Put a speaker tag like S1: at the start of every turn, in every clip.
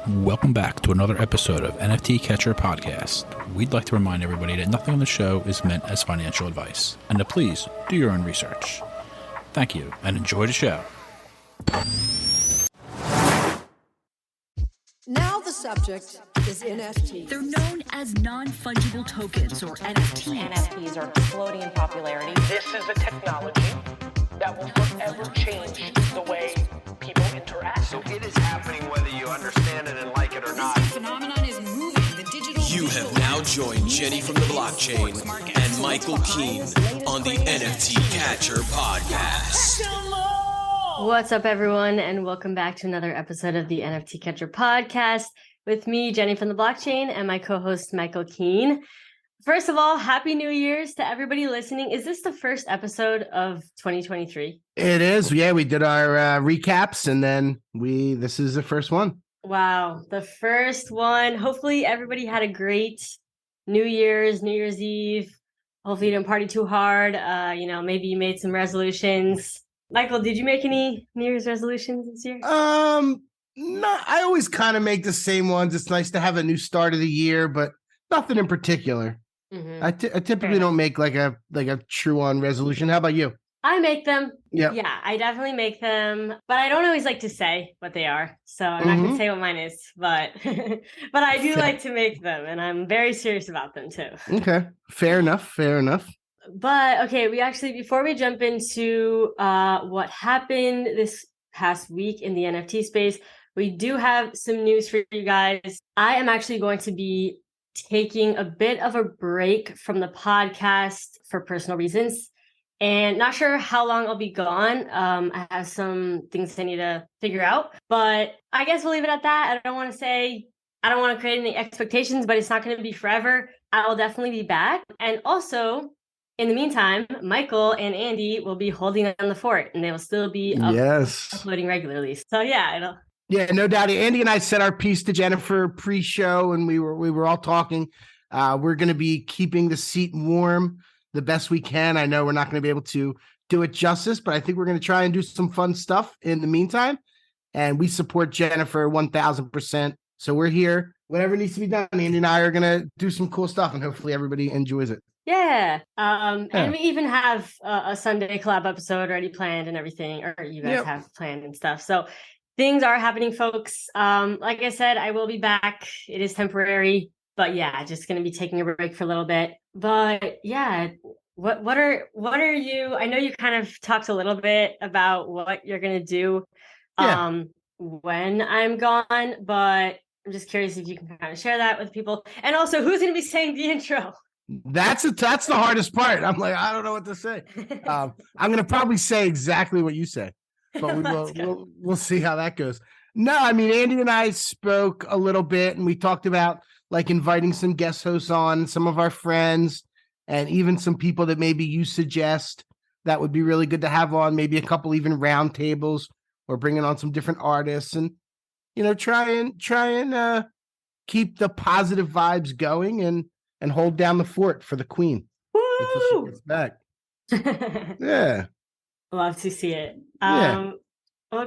S1: Welcome back to another episode of NFT Catcher Podcast. We'd like to remind everybody that nothing on the show is meant as financial advice, and to please do your own research. Thank you, and enjoy the show.
S2: Now the subject is NFTs.
S3: They're known as non-fungible tokens, or NFTs.
S4: NFTs are exploding in popularity.
S5: This is a technology that will forever change the way people interact.
S6: So it is happening whether you understand it and like it or not.
S7: This phenomenon is moving. The digital.
S8: You have now joined Jenny from the blockchain and Michael Keene on the NFT Catcher Podcast.
S9: What's up, everyone, and welcome back to another episode of the NFT Catcher Podcast with me, Jenny from the blockchain, and my co-host, Michael Keene. First of all, Happy New Year's to everybody listening. Is this the first episode of 2023?
S10: It is. Yeah, we did our recaps, and then this is the first one.
S9: Wow, the first one. Hopefully everybody had a great New Year's Eve. Hopefully you didn't party too hard. Maybe you made some resolutions. Michael, did you make any New Year's resolutions this year?
S10: No, I always kind of make the same ones. It's nice to have a new start of the year, but nothing in particular. Mm-hmm. I typically don't make like a true on resolution. How about you?
S9: I make them.
S10: Yeah,
S9: I definitely make them, but I don't always like to say what they are. So I'm not going to say what mine is, but but I do like to make them, and I'm very serious about them too.
S10: Okay, fair enough.
S9: But okay, before we jump into what happened this past week in the NFT space, we do have some news for you guys. I am actually going to be taking a bit of a break from the podcast for personal reasons, and not sure how long I'll be gone. I have some things I need to figure out, but I guess we'll leave it at that. I don't want to create any expectations, but it's not going to be forever. I will definitely be back. And also, in the meantime, Michael and Andy will be holding on the fort, and they will still be uploading regularly. So yeah,
S10: no doubt. Andy and I said our piece to Jennifer pre-show, and we were all talking. We're going to be keeping the seat warm the best we can. I know we're not going to be able to do it justice, but I think we're going to try and do some fun stuff in the meantime. And we support Jennifer 1,000%. So we're here. Whatever needs to be done, Andy and I are going to do some cool stuff, and hopefully everybody enjoys it.
S9: Yeah. And we even have a Sunday collab episode already planned and everything, or you guys have planned and stuff. So things are happening, folks. Like I said, I will be back. It is temporary, but yeah, just going to be taking a break for a little bit. But yeah, what are you? I know you kind of talked a little bit about what you're going to do when I'm gone, but I'm just curious if you can kind of share that with people. And also, who's going to be saying the intro?
S10: That's the hardest part. I'm like, I don't know what to say. I'm going to probably say exactly what you say, but we'll see how that goes. No, I mean, Andy and I spoke a little bit, and we talked about like inviting some guest hosts on, some of our friends, and even some people that maybe you suggest that would be really good to have on, maybe a couple even round tables, or bringing on some different artists, and try and keep the positive vibes going and hold down the fort for the queen until she gets back. Yeah.
S9: Love to see it. Well,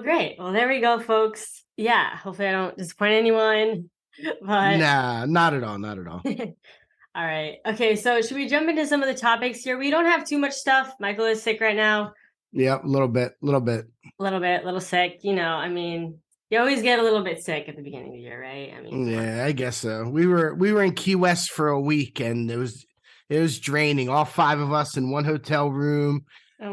S9: great. Well, there we go, folks. Yeah, hopefully I don't disappoint anyone. But
S10: nah, not at all.
S9: All right. Okay, so should we jump into some of the topics here? We don't have too much stuff. Michael is sick right now.
S10: Yeah, a little bit.
S9: Little sick. I mean, you always get a little bit sick at the beginning of the year, right? I mean,
S10: yeah, I guess so. We were in Key West for a week, and it was draining. All 5 of us in one hotel room.
S9: Oh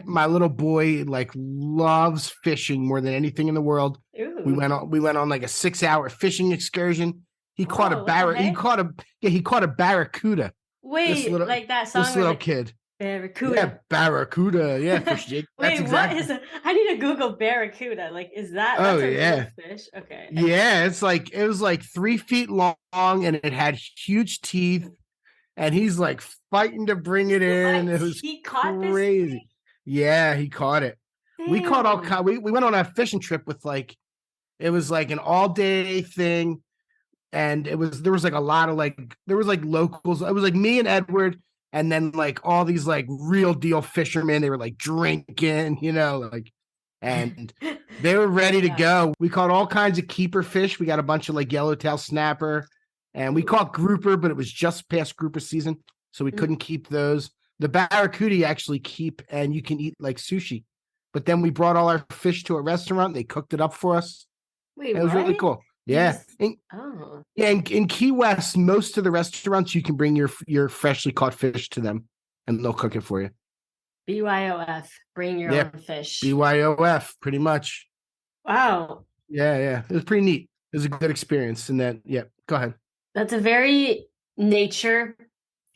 S9: my
S10: little boy like loves fishing more than anything in the world.
S9: Ooh.
S10: We went on like a 6-hour fishing excursion. He caught a barracuda.
S9: Wait, like that song?
S10: This little kid.
S9: Barracuda.
S10: Yeah, barracuda. Yeah, fish.
S9: Wait, what is it? I need to Google barracuda. Like, is that?
S10: Oh,
S9: that's a fish. Okay.
S10: Yeah, it was like 3 feet long, and it had huge teeth. And he's like fighting to bring it in. It was crazy. Yeah, he caught it. Damn. We caught we went on a fishing trip with it was like an all-day thing, and there was like a lot of there was like locals. It was like me and Edward, and then like all these like real deal fishermen. They were like drinking, and they were ready to go. We caught all kinds of keeper fish. We got a bunch of like yellowtail snapper, and we caught grouper, but it was just past grouper season, so we couldn't keep those. The barracuda you actually keep, and you can eat like sushi. But then we brought all our fish to a restaurant. They cooked it up for us.
S9: Wait,
S10: It was really cool. Yeah. In Key West, most of the restaurants you can bring your freshly caught fish to them, and they'll cook it for you.
S9: BYOF, bring your own fish.
S10: BYOF, pretty much.
S9: Wow.
S10: Yeah. It was pretty neat. It was a good experience. And then, go ahead.
S9: That's a very nature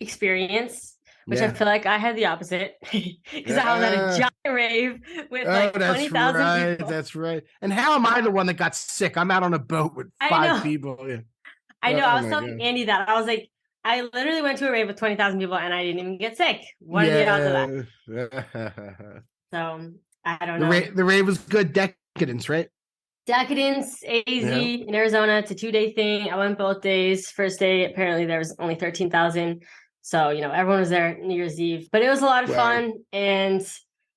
S9: experience, which I feel like I had the opposite because I was at a giant rave with like 20,000 people.
S10: That's right. And how am I the one that got sick? I'm out on a boat with 5 people. Yeah.
S9: I know. I was telling Andy that. I was like, I literally went to a rave with 20,000 people and I didn't even get sick. What are the odds of that? So I don't know.
S10: The rave was good. Decadence, right?
S9: Decadence, AZ in Arizona. It's a 2-day thing. I went both days. First day, apparently there was only 13,000. So, everyone was there New Year's Eve, but it was a lot of fun and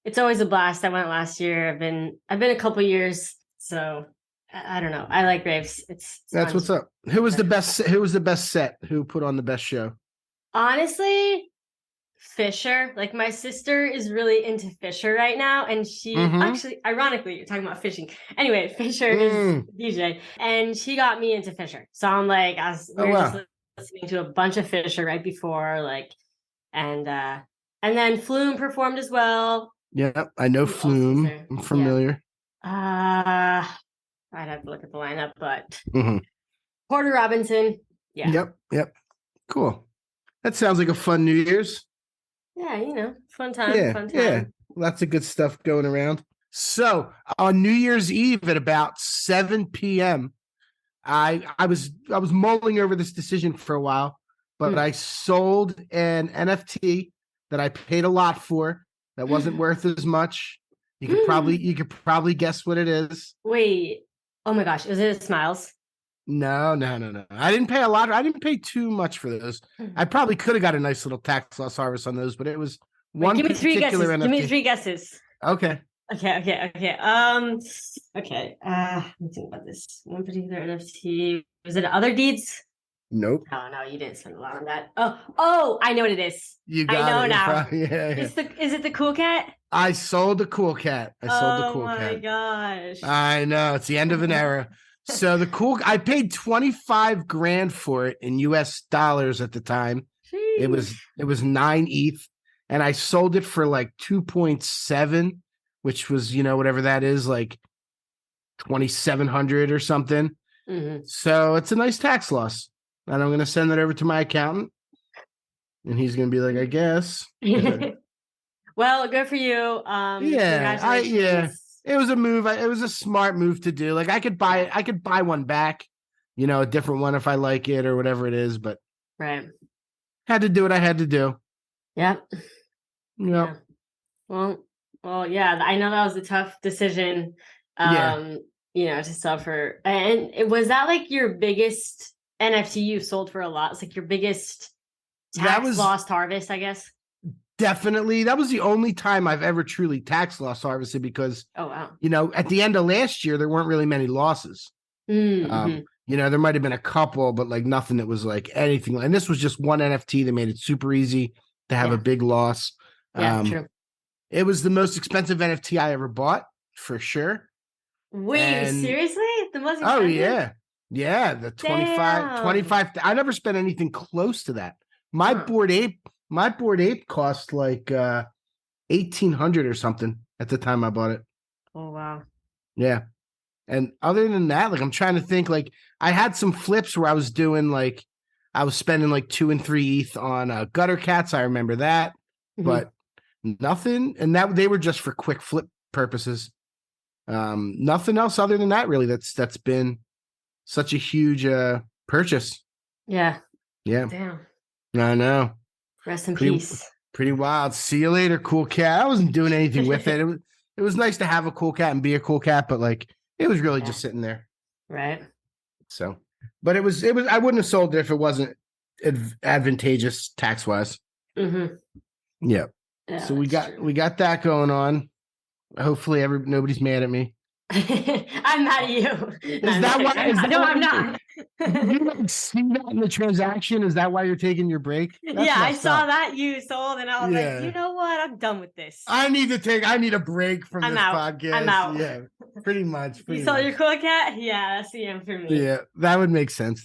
S9: it's always a blast. I went last year. I've been a couple years. So I don't know. I like raves. That's
S10: fun. What's up. Who was the best set? Who put on the best show?
S9: Honestly, Fisher. Like my sister is really into Fisher right now. And she actually, ironically, you're talking about fishing. Anyway, Fisher is DJ and she got me into Fisher. So I'm like, just listening to a bunch of Fisher right before, and then Flume performed as well.
S10: Yeah, I know Flume. I'm familiar.
S9: I'd have to look at the lineup, but Porter Robinson. Yeah.
S10: Yep. Cool. That sounds like a fun New Year's.
S9: Yeah, fun time.
S10: Yeah, lots of good stuff going around. So on New Year's Eve at about 7 p.m., I was mulling over this decision for a while, but I sold an NFT that I paid a lot for that wasn't worth as much. You could probably guess what it is.
S9: Wait. Oh my gosh, is it Smiles?
S10: No. I didn't pay a lot. I didn't pay too much for those. I probably could have got a nice little tax loss harvest on those, but it was one
S9: Give me 3 guesses.
S10: NFT.
S9: Give me 3 guesses.
S10: Okay.
S9: Okay. Let me think about this. One particular NFT. Was it Other Deeds?
S10: Nope.
S9: Oh no, you didn't spend a lot on that. Oh, I know what it is.
S10: You got
S9: I know
S10: it.
S9: now.
S10: Yeah.
S9: Is it the Cool Cat?
S10: I sold the Cool Cat.
S9: Oh my gosh.
S10: I know. It's the end of an era. So I paid $25,000 for it in US dollars at the time.
S9: Jeez.
S10: It was 9 ETH, and I sold it for like 2.7, which was, whatever that is, like 2,700 or something. So it's a nice tax loss. And I'm going to send that over to my accountant. And he's going to be like, I guess.
S9: Well, good for you.
S10: It was a move. It was a smart move to do. Like I could buy one back, a different one if I like it or whatever it is, but had to do what I had to do.
S9: Yep.
S10: Yeah.
S9: Well, yeah, I know that was a tough decision. To sell for, and was that like your biggest NFT you sold for a lot? It's like your biggest lost harvest, I guess.
S10: Definitely. That was the only time I've ever truly tax loss harvested because, at the end of last year, there weren't really many losses. There might have been a couple, but like nothing that was like anything. And this was just one NFT that made it super easy to have a big loss.
S9: Yeah, true.
S10: It was the most expensive NFT I ever bought for sure.
S9: Wait, seriously? The most expensive?
S10: Oh, yeah. Yeah, the 25. I never spent anything close to that. My Bored Ape cost like $1,800 or something at the time I bought it.
S9: Oh, wow.
S10: Yeah. And other than that, like I'm trying to think, like I had some flips where I was spending like 2 and 3 ETH on gutter cats. I remember that, but nothing. And that they were just for quick flip purposes. Nothing else other than that, really. That's been such a huge purchase.
S9: Yeah.
S10: Damn. I know.
S9: Rest in peace.
S10: Pretty wild. See you later, Cool Cat. I wasn't doing anything with it. It was nice to have a cool cat and be a cool cat, but like it was really just sitting there.
S9: Right.
S10: So, but it was. I wouldn't have sold it if it wasn't advantageous tax wise.
S9: Yeah,
S10: so we got that going on. Hopefully, nobody's mad at me.
S9: I'm mad at you.
S10: Is that why?
S9: I'm not.
S10: You like see that in the transaction? Is that why you're taking your break? That's
S9: Yeah, I
S10: messed
S9: saw
S10: up.
S9: that you sold, and I was like, you know what? I'm done with this.
S10: I need a break from
S9: I'm
S10: this
S9: out.
S10: podcast.
S9: I'm out.
S10: Yeah, pretty much.
S9: You sold your cool cat? Yeah, that's the end for me.
S10: Yeah, that would make sense.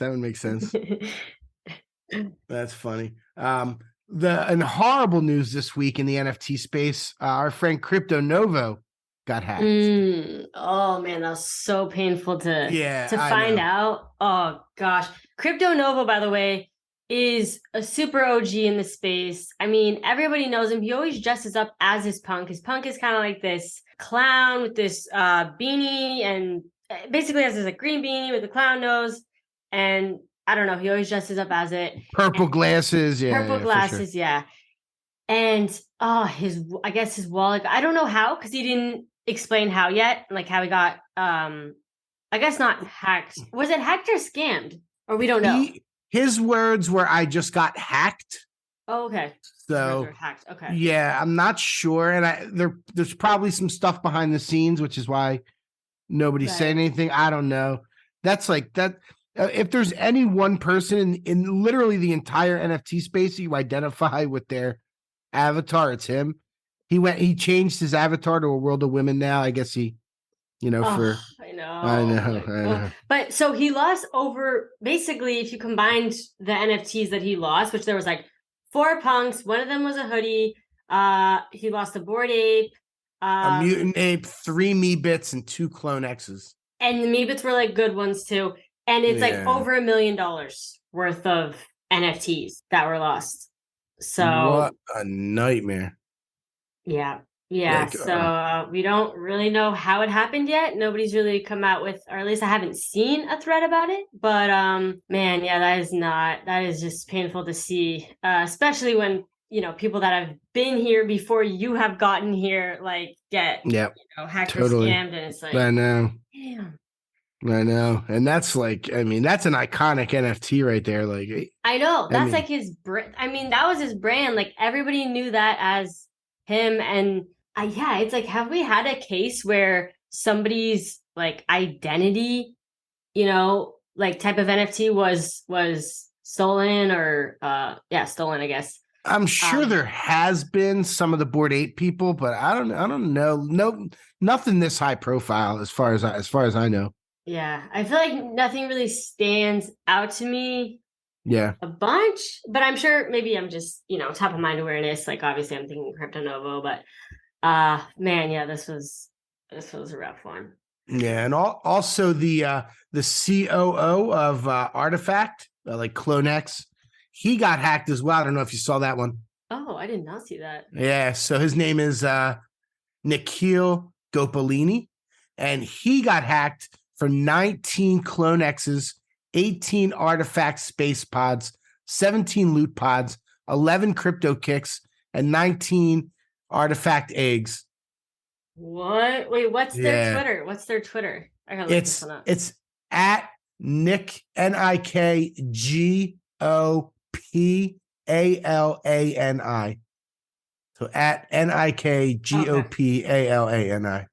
S10: That's funny. In horrible news this week in the NFT space, our friend Crypto Novo got hacked.
S9: Oh man, that was so painful to
S10: I
S9: find
S10: know.
S9: out. Oh gosh. Crypto Novo, by the way, is a super OG in the space. I mean, everybody knows him. He always dresses up as his punk. His punk is kind of like this clown with this beanie, and basically has this like green beanie with a clown nose. And I don't know, he always dresses up as it.
S10: Purple glasses, yeah.
S9: Purple glasses, sure. Yeah. And I guess his wallet, I don't know how, because he didn't explain how yet, like how he got I guess not hacked. Was it hacked or scammed? Or we don't know.
S10: His words were, I just got hacked.
S9: Oh, okay.
S10: So
S9: hacked. Okay.
S10: Yeah, I'm not sure. And there's probably some stuff behind the scenes, which is why nobody's saying anything. I don't know. That's like that. If there's any one person in literally the entire NFT space you identify with their avatar, it's him. He changed his avatar to a world of women now. I guess I know.
S9: But so he lost over, basically, if you combined the NFTs that he lost, which there was like 4 punks, one of them was a hoodie. He lost a Bored Ape,
S10: a Mutant Ape, 3 Meebits, and 2 Clone X's.
S9: And the Meebits were like good ones too. And it's like over $1 million worth of NFTs that were lost. So
S10: what a nightmare.
S9: Yeah. So we don't really know how it happened yet. Nobody's really come out with, or at least I haven't seen a thread about it. But man, yeah, that is just painful to see, especially when, people that have been here before you have gotten here, like get hacked or scammed, and it's like,
S10: I know.
S9: Damn.
S10: I know. And that's like, that's an iconic NFT right there. Like,
S9: I know. That's like his brand. I mean, that was his brand. Like, everybody knew that as him. And it's like, have we had a case where somebody's like identity, like type of NFT was stolen or stolen, I guess.
S10: I'm sure there has been some of the Bored Ape people, but I don't know. No, nothing this high profile as far as I know.
S9: Yeah, I feel like nothing really stands out to me.
S10: Yeah,
S9: a bunch, but I'm sure maybe I'm just top of mind awareness. Like, obviously, I'm thinking Crypto Novo, but man, yeah, this was a rough one.
S10: Yeah, and also the COO of Artifact, like Clone X, he got hacked as well. I don't know if you saw that one.
S9: Oh, I did not see that.
S10: Yeah, so his name is Nikhil Gopalini, and he got hacked for 19 Clone X's, 18 Artifact space pods, 17 loot pods, 11 crypto kicks, and 19 Artifact eggs.
S9: What? Wait, what's their Twitter? What's their Twitter? I gotta look this one up.
S10: It's at Nick NIKGOPALANI. So at NIKGOPALANI.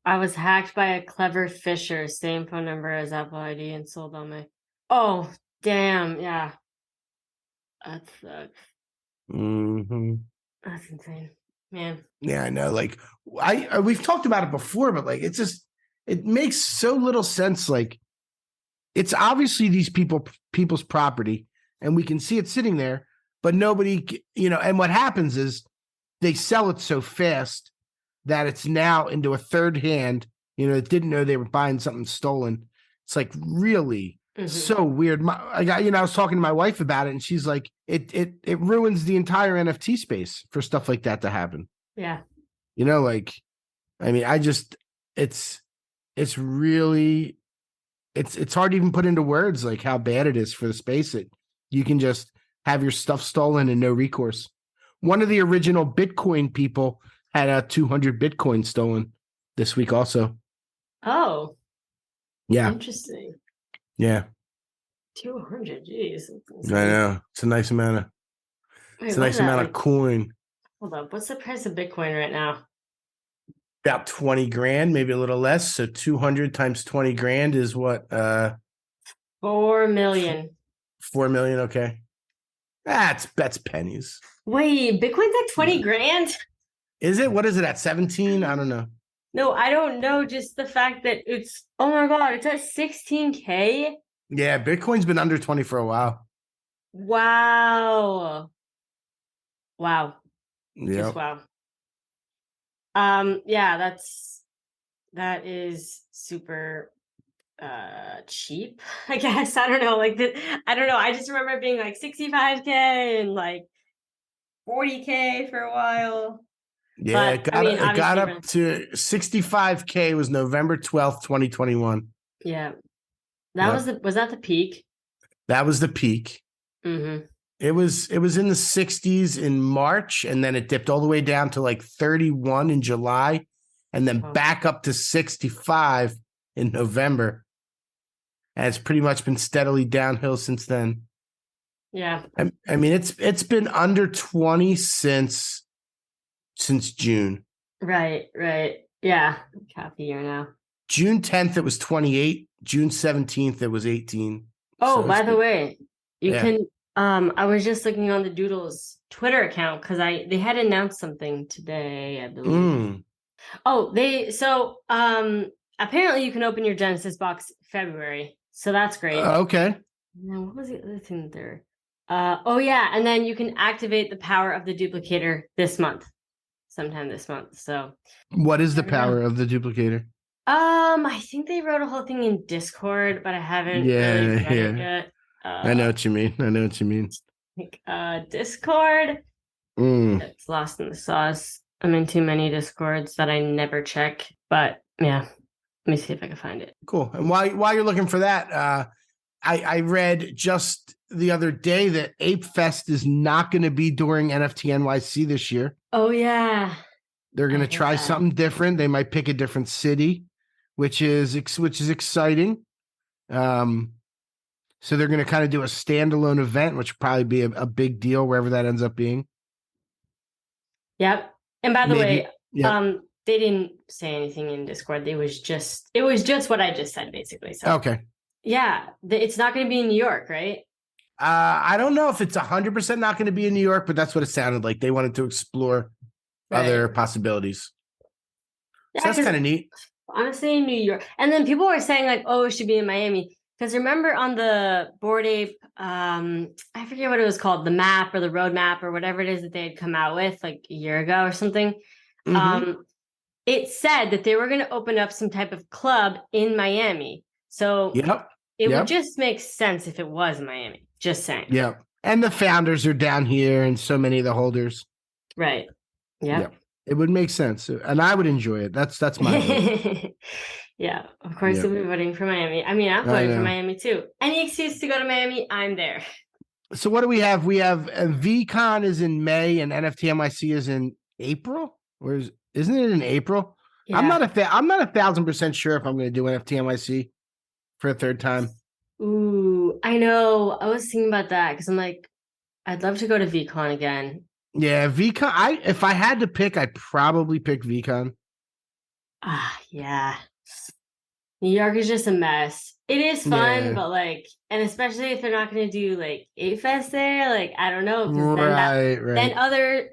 S9: I was hacked by a clever fisher, same phone number as Apple ID, and sold on my. Oh, damn! Yeah, that sucks.
S10: Mm-hmm.
S9: That's insane, man.
S10: Yeah, I know. Like, we've talked about it before, but like, it makes so little sense. Like, it's obviously these people's property, and we can see it sitting there, but nobody, And what happens is they sell it so fast that it's now into a third hand, that didn't know they were buying something stolen. It's like really so weird. I was talking to my wife about it, and she's like, it ruins the entire NFT space for stuff like that to happen.
S9: Yeah.
S10: It's really, it's hard to even put into words like how bad it is for the space that you can just have your stuff stolen and no recourse. One of the original Bitcoin people had 200 Bitcoin stolen this week also.
S9: Oh.
S10: Yeah.
S9: Interesting.
S10: Yeah.
S9: 200, geez.
S10: I know. It's a nice amount of coin.
S9: Hold up. What's the price of Bitcoin right now?
S10: About 20 grand, maybe a little less. So 200 times 20 grand is what?
S9: 4 million.
S10: 4 million. Okay. That's pennies.
S9: Wait, Bitcoin's at 20 grand?
S10: Is it? What is it at 17? I don't know.
S9: No, I don't know. Just the fact that it's, oh my God, it's at 16K.
S10: Yeah, Bitcoin's been under 20 for a while.
S9: Wow. Wow. Just
S10: Yeah.
S9: wow. Yeah, that is super cheap, I guess. I don't know. I don't know. I just remember it being like 65K and like 40K for a while.
S10: Yeah,
S9: But,
S10: it got up to 65K was November 12th, 2021.
S9: Yeah. Was that the peak?
S10: That was the peak.
S9: Mm-hmm.
S10: It was in the 60s in March, and then it dipped all the way down to like 31 in July, and then back up to 65 in November. And it's pretty much been steadily downhill since then.
S9: Yeah.
S10: I mean, it's been under 20 since June.
S9: Right. Yeah. Half a year now.
S10: June 10th, it was 28. June 17th, it was 18.
S9: Oh, so by the way, you can I was just looking on the Doodles Twitter account because they had announced something today, I believe. Apparently you can open your Genesis box February. So that's great.
S10: Okay.
S9: Now, what was the other thing there? And then you can activate the power of the duplicator sometime this month. So
S10: what is the power of the duplicator?
S9: I think they wrote a whole thing in Discord, but I haven't really read it yet.
S10: I know what you mean.
S9: Discord. It's lost in the sauce. I'm in too many Discords that I never check. But yeah, let me see if I can find it.
S10: Cool. And while you're looking for that, I read just the other day that Apefest is not going to be during NFTNYC this year.
S9: Oh yeah.
S10: They're going to try something different. They might pick a different city, which is exciting. So they're going to kind of do a standalone event, which will probably be a big deal wherever that ends up being.
S9: Yep. And by the way, they didn't say anything in Discord. It was just what I just said, basically. So
S10: okay.
S9: Yeah, it's not going to be in New York, right?
S10: I don't know if it's 100% not going to be in New York, but that's what it sounded like. They wanted to explore other possibilities. Yeah, so that's kind of neat.
S9: Honestly, New York. And then people were saying like, oh, it should be in Miami. Because remember on the Bored Ape, I forget what it was called, the map or the roadmap or whatever it is that they had come out with like a year ago or something. Mm-hmm. It said that they were going to open up some type of club in Miami. So it would just make sense if it was in Miami. Just saying.
S10: Yeah. And the founders are down here and so many of the holders.
S9: Right. Yeah.
S10: It would make sense. And I would enjoy it. That's my vote.
S9: Yeah. Of course you'll be voting for Miami. I mean, I'm voting for Miami too. Any excuse to go to Miami, I'm there.
S10: So what do we have? We have VCon is in May and NFTNYC is in April? Or isn't it in April? Yeah. I'm not 1,000% sure if I'm going to do NFTNYC for a third time.
S9: Ooh, I know. I was thinking about that because I'm like, I'd love to go to VCon again.
S10: Yeah, VCon. If I had to pick, I'd probably pick VCon.
S9: Yeah. New York is just a mess. It is fun, but like, and especially if they're not going to do like Apefest there, like I don't know.
S10: Right.
S9: Then other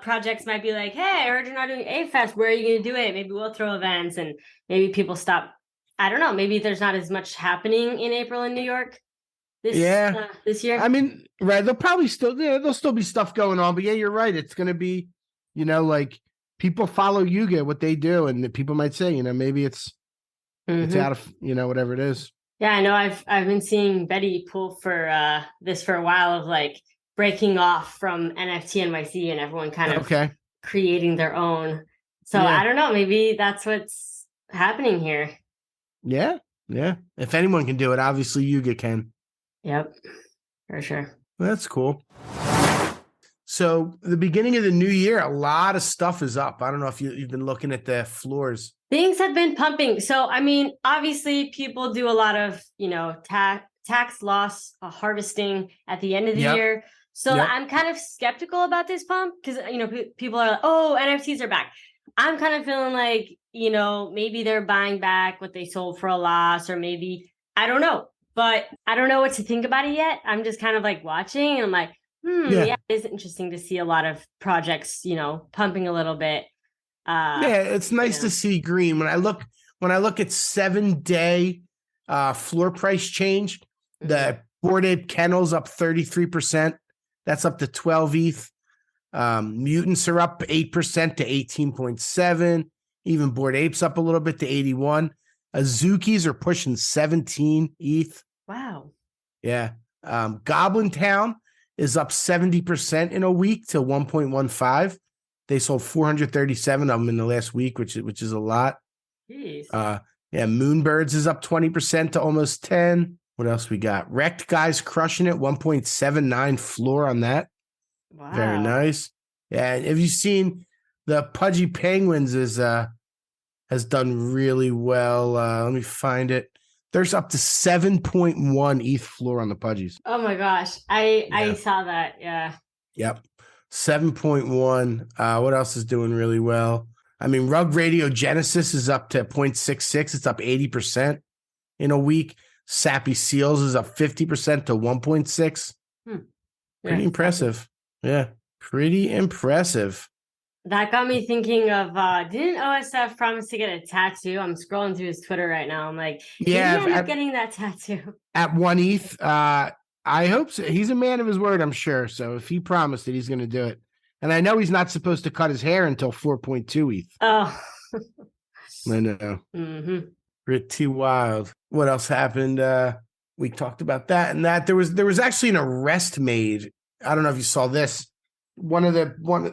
S9: projects might be like, hey, I heard you're not doing Apefest. Where are you going to do it? Maybe we'll throw events, and maybe people stop. I don't know. Maybe there's not as much happening in April in New York. This year.
S10: I mean, right? There'll still be stuff going on, but yeah, you're right. It's going to be, like people follow Yuga, what they do, and people might say, maybe it's out of, whatever it is.
S9: Yeah, I know. I've been seeing Betty pull for this for a while of like breaking off from NFTNYC and everyone kind of creating their own. So I don't know. Maybe that's what's happening here.
S10: Yeah. If anyone can do it, obviously Yuga can.
S9: Yep, for sure.
S10: Well, that's cool. So the beginning of the new year, a lot of stuff is up. I don't know if you've been looking at the floors.
S9: Things have been pumping. So, I mean, obviously people do a lot of, tax loss harvesting at the end of the year. So I'm kind of skeptical about this pump because, people are like, oh, NFTs are back. I'm kind of feeling like, maybe they're buying back what they sold for a loss, or maybe, I don't know, but I don't know what to think about it yet. I'm just kind of like watching and I'm like, yeah, it is interesting to see a lot of projects, pumping a little bit.
S10: Yeah, it's nice to see green. When I look at 7-day floor price change, the Bored Ape Kennel's up 33%. That's up to 12 ETH. Mutants are up 8% to 18.7. Even Bored Apes up a little bit to 81. Azukis are pushing 17 ETH.
S9: Wow.
S10: Yeah. Goblin Town is up 70% in a week to 1.15. They sold 437 of them in the last week, which is a lot.
S9: Jeez.
S10: Moonbirds is up 20% to almost 10. What else we got? Wrecked Guys crushing it, 1.79 floor on that.
S9: Wow.
S10: Very nice. Yeah, and have you seen the Pudgy Penguins has done really well. Let me find it. There's up to 7.1 ETH floor on the Pudgies.
S9: Oh my gosh. I saw that. Yeah.
S10: Yep. 7.1. What else is doing really well? I mean, Rug Radio Genesis is up to 0.66. It's up 80% in a week. Sappy Seals is up 50% to 1.6. Pretty impressive. Yeah. Pretty impressive.
S9: That got me thinking of, didn't OSF promise to get a tattoo? I'm scrolling through his Twitter right now. I'm like,
S10: yeah,
S9: end up getting that tattoo.
S10: At 1 ETH. I hope so. He's a man of his word, I'm sure. So if he promised it, he's going to do it. And I know he's not supposed to cut his hair until 4.2 ETH.
S9: Oh.
S10: I know.
S9: Mm-hmm.
S10: Pretty wild. What else happened? We talked about that and that. There was actually an arrest made. I don't know if you saw this.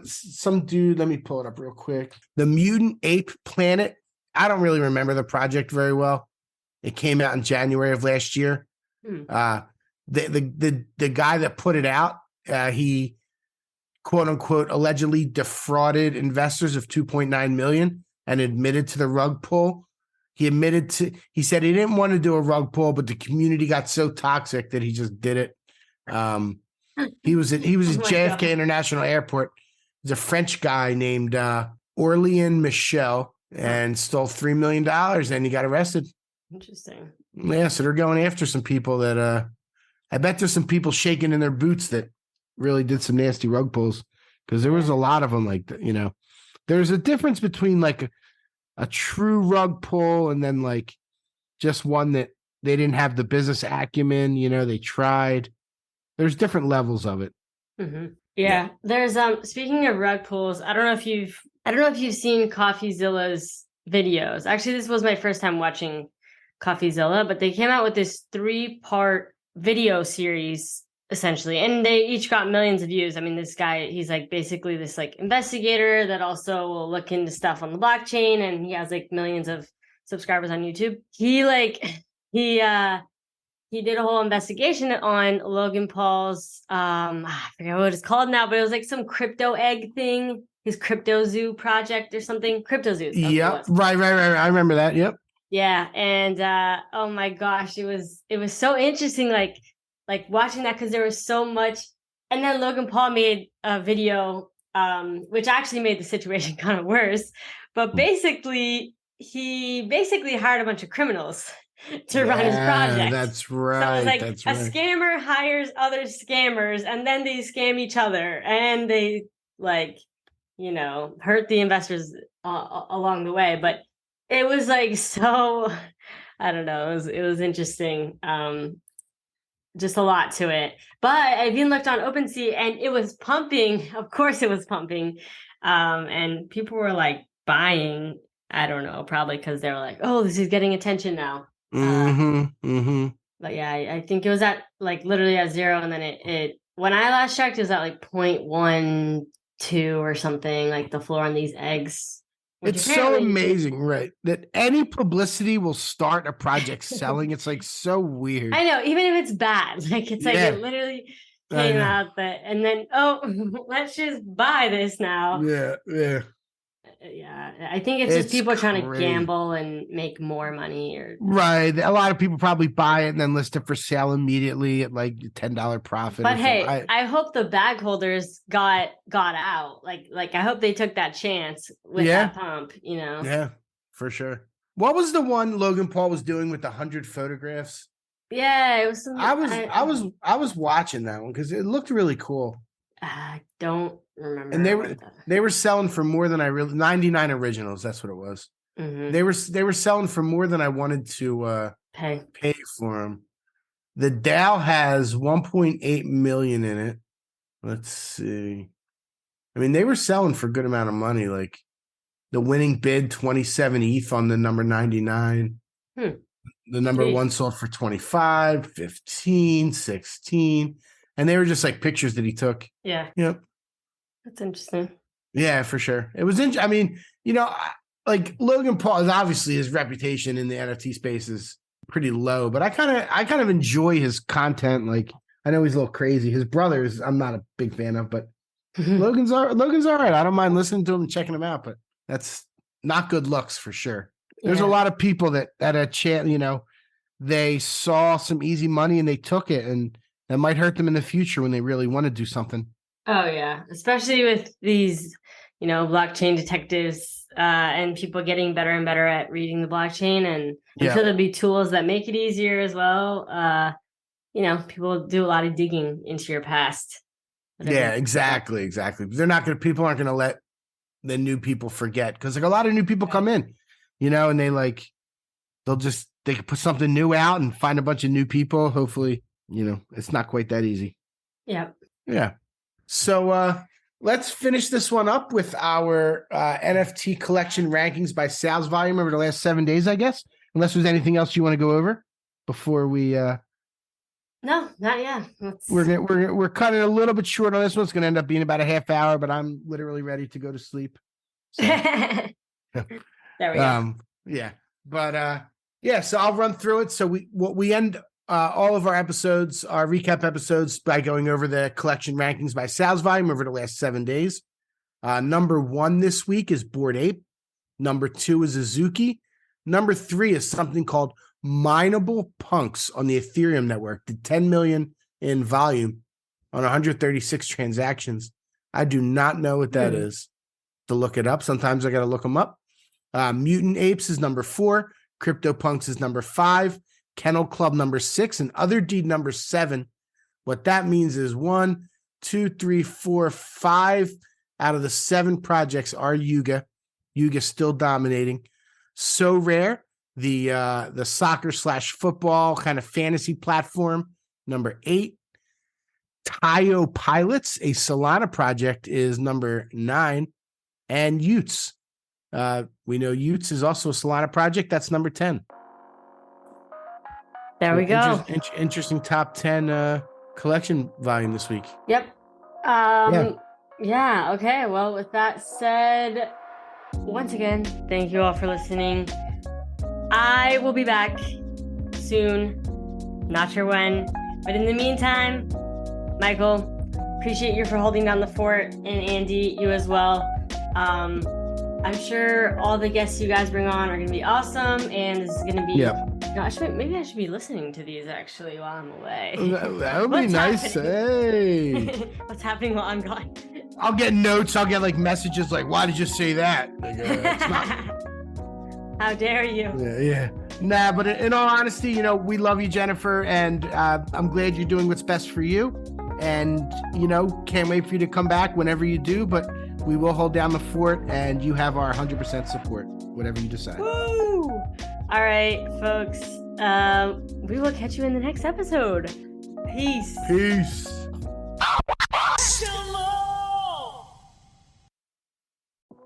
S10: Some dude, let me pull it up real quick. The Mutant Ape Planet. I don't really remember the project very well. It came out in January of last year. The guy that put it out, he quote unquote allegedly defrauded investors of 2.9 million and admitted to the rug pull. He said he didn't want to do a rug pull, but the community got so toxic that he just did it. He was at JFK God. International Airport. There's a French guy named Orlean Michel and stole $3 million and he got arrested.
S9: Interesting.
S10: Yeah, so they're going after some people that I bet there's some people shaking in their boots that really did some nasty rug pulls because there was a lot of them like that, There's a difference between like a true rug pull and then like just one that they didn't have the business acumen, they tried. There's different levels of it.
S9: Mm-hmm. Yeah. There's speaking of rug pulls, I don't know if you've seen CoffeeZilla's videos. Actually, this was my first time watching CoffeeZilla, but they came out with this 3-part video series essentially, and they each got millions of views. I mean, this guy, he's like basically this like investigator that also will look into stuff on the blockchain, and he has like millions of subscribers on YouTube. He did a whole investigation on Logan Paul's, I forget what it's called now, but it was like some crypto egg thing, his Crypto Zoo project or something. Crypto Zoo.
S10: Yep. Right. I remember that. Yep.
S9: Yeah. And oh my gosh, it was so interesting, like watching that because there was so much. And then Logan Paul made a video, which actually made the situation kind of worse. But basically, he hired a bunch of criminals to run his project.
S10: That's right.
S9: So it was like a scammer hires other scammers and then they scam each other and they hurt the investors along the way. But it was like, so I don't know. It was interesting. Just a lot to it. But I even looked on OpenSea and it was pumping. Of course it was pumping. And people were like buying, I don't know, probably because they were like, oh, this is getting attention now. But yeah, I think it was at like literally at 0, and then it when I last checked, it was at like 0.12 or something, like the floor on these eggs.
S10: It's so amazing, right? That any publicity will start a project selling. It's like so weird.
S9: I know, even if it's bad, like it's like it literally came out and then let's just buy this now.
S10: Yeah.
S9: Yeah, I think it's just people trying to gamble and make more money, or
S10: right. A lot of people probably buy it and then list it for sale immediately at like $10 profit.
S9: But hey, I hope the bag holders got out. Like I hope they took that chance with that pump.
S10: Yeah, for sure. What was the one Logan Paul was doing with 100 photographs?
S9: Yeah, it was.
S10: I was watching that one because it looked really cool.
S9: I don't remember.
S10: And they were selling for more than 99 originals. That's what it was.
S9: Mm-hmm.
S10: They were selling for more than I wanted to pay for them. The DAO has 1.8 million in it. Let's see. I mean, they were selling for a good amount of money. Like the winning bid, 27 ETH on the number 99. The number one sold for 25, 15, 16. And they were just like pictures that he took.
S9: Yeah.
S10: Yep.
S9: That's interesting.
S10: Yeah, for sure. It was interesting. I mean, like Logan Paul is obviously his reputation in the NFT space is pretty low, but I kind of enjoy his content. Like I know he's a little crazy. His brothers, I'm not a big fan of, but Logan's all right. I don't mind listening to him and checking him out, but that's not good looks for sure. There's a lot of people that a chance, they saw some easy money and they took it, and that might hurt them in the future when they really want to do something.
S9: Oh yeah, especially with these, blockchain detectives and people getting better and better at reading the blockchain, and I'm sure there'll be tools that make it easier as well. People do a lot of digging into your past.
S10: Yeah, exactly. People aren't going to let the new people forget, because like a lot of new people come in, and they can put something new out and find a bunch of new people. Hopefully, it's not quite that easy.
S9: Yep.
S10: Yeah. So let's finish this one up with our NFT collection rankings by sales volume over the last 7 days, I guess. Unless there's anything else you want to go over before we.
S9: No, not yet.
S10: We're cutting a little bit short on this one. It's going to end up being about a half hour, but I'm literally ready to go to sleep. So.
S9: There we go.
S10: Yeah, but so I'll run through it. So we end all of our episodes, our recap episodes, by going over the collection rankings by sales volume over the last 7 days. Number 1 this week is Bored Ape. Number 2 is Azuki. Number 3 is something called Mineable Punks on the Ethereum network. Did 10 million in volume on 136 transactions. I do not know what that is. To look it up. Sometimes I got to look them up. Mutant Apes is number 4. CryptoPunks is number 5. Kennel Club number 6, and Other Deed number 7. What that means is 1, 2, 3, 4, 5 out of the 7 projects are Yuga. Yuga still dominating. So Rare, the soccer/football kind of fantasy platform, number 8. Tayo Pilots, a Solana project, is number 9. And Utes. We know Utes is also a Solana project. That's number 10.
S9: There we go.
S10: Interesting top 10 collection volume this week.
S9: Yep. Yeah. Okay. Well, with that said, once again, thank you all for listening. I will be back soon. Not sure when. But in the meantime, Michael, appreciate you for holding down the fort. And Andy, you as well. I'm sure all the guests you guys bring on are going to be awesome. And this is going to be...
S10: Yeah.
S9: Maybe I should be listening to these actually while I'm away.
S10: That would be nice. Hey.
S9: What's happening while I'm gone?
S10: I'll get notes. I'll get like messages like, why did you say that? Like, it's not...
S9: How dare you?
S10: Yeah. Nah, but in all honesty, we love you, Jennifer. And I'm glad you're doing what's best for you. And, can't wait for you to come back whenever you do. But we will hold down the fort, and you have our 100% support, whatever you decide.
S9: Woo! All right, folks. We will catch you in the next episode. Peace.
S10: Peace.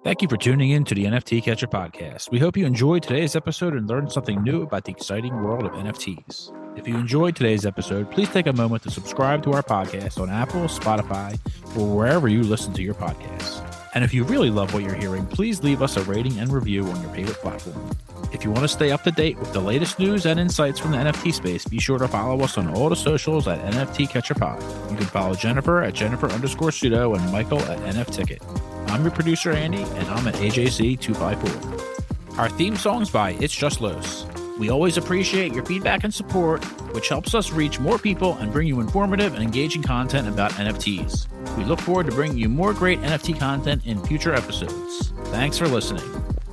S1: Thank you for tuning in to the NFT Catcher podcast. We hope you enjoyed today's episode and learned something new about the exciting world of NFTs. If you enjoyed today's episode, please take a moment to subscribe to our podcast on Apple, Spotify, or wherever you listen to your podcasts. And if you really love what you're hearing, please leave us a rating and review on your favorite platform. If you want to stay up to date with the latest news and insights from the NFT space, be sure to follow us on all the socials at NFT Catcher Pod. You can follow Jennifer at Jennifer_pseudo and Michael at NFTicket. I'm your producer, Andy, and I'm at AJC254. Our theme song's by It's Just Los. We always appreciate your feedback and support, which helps us reach more people and bring you informative and engaging content about NFTs. We look forward to bringing you more great NFT content in future episodes. Thanks for listening.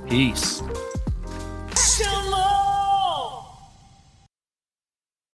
S1: Peace.